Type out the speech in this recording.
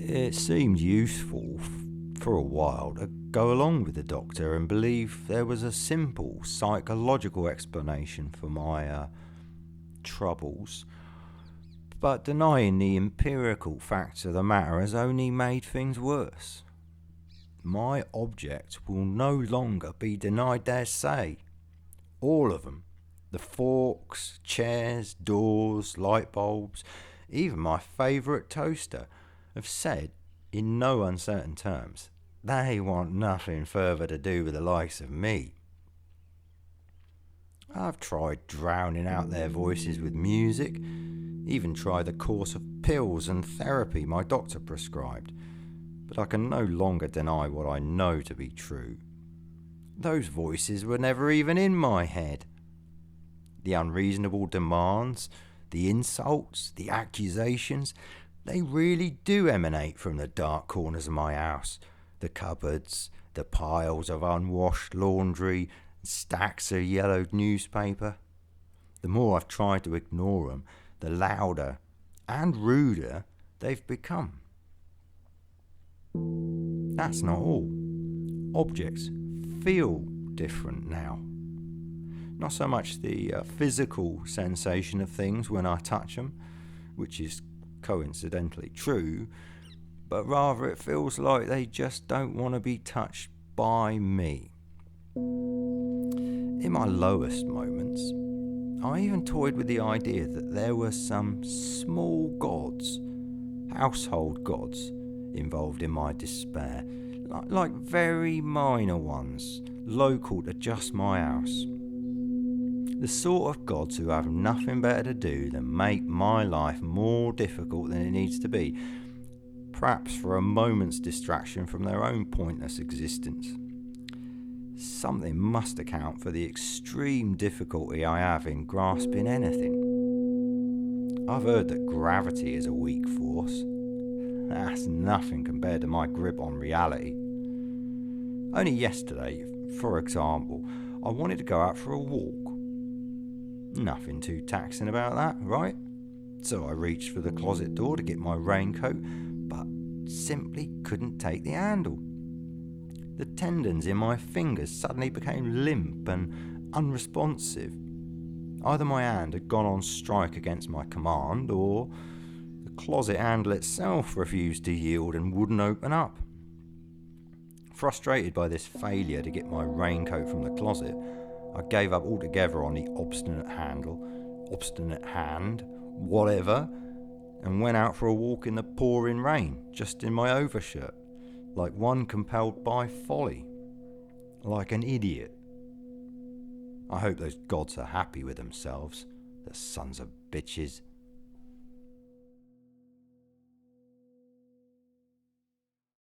It seemed useful for a while to go along with the doctor and believe there was a simple psychological explanation for my troubles, but denying the empirical facts of the matter has only made things worse. My objects will no longer be denied their say. All of them. The forks, chairs, doors, light bulbs, even my favourite toaster, have said, in no uncertain terms, they want nothing further to do with the likes of me. I've tried drowning out their voices with music, even tried the course of pills and therapy my doctor prescribed, but I can no longer deny what I know to be true. Those voices were never even in my head. The unreasonable demands, the insults, the accusations, they really do emanate from the dark corners of my house. The cupboards, the piles of unwashed laundry, stacks of yellowed newspaper. The more I've tried to ignore them, the louder and ruder they've become. That's not all. Objects feel different now. Not so much the physical sensation of things when I touch them, which is coincidentally true, but rather it feels like they just don't want to be touched by me. In my lowest moments, I even toyed with the idea that there were some small gods, household gods, involved in my despair, like very minor ones, local to just my house. The sort of gods who have nothing better to do than make my life more difficult than it needs to be, perhaps for a moment's distraction from their own pointless existence. Something must account for the extreme difficulty I have in grasping anything. I've heard that gravity is a weak force. That's nothing compared to my grip on reality. Only yesterday, for example, I wanted to go out for a walk. Nothing too taxing about that, right? So I reached for the closet door to get my raincoat, but simply couldn't take the handle. The tendons in my fingers suddenly became limp and unresponsive. Either my hand had gone on strike against my command, or the closet handle itself refused to yield and wouldn't open up. Frustrated by this failure to get my raincoat from the closet, I gave up altogether on the obstinate hand, whatever, and went out for a walk in the pouring rain, just in my overshirt, like one compelled by folly, like an idiot. I hope those gods are happy with themselves, the sons of bitches.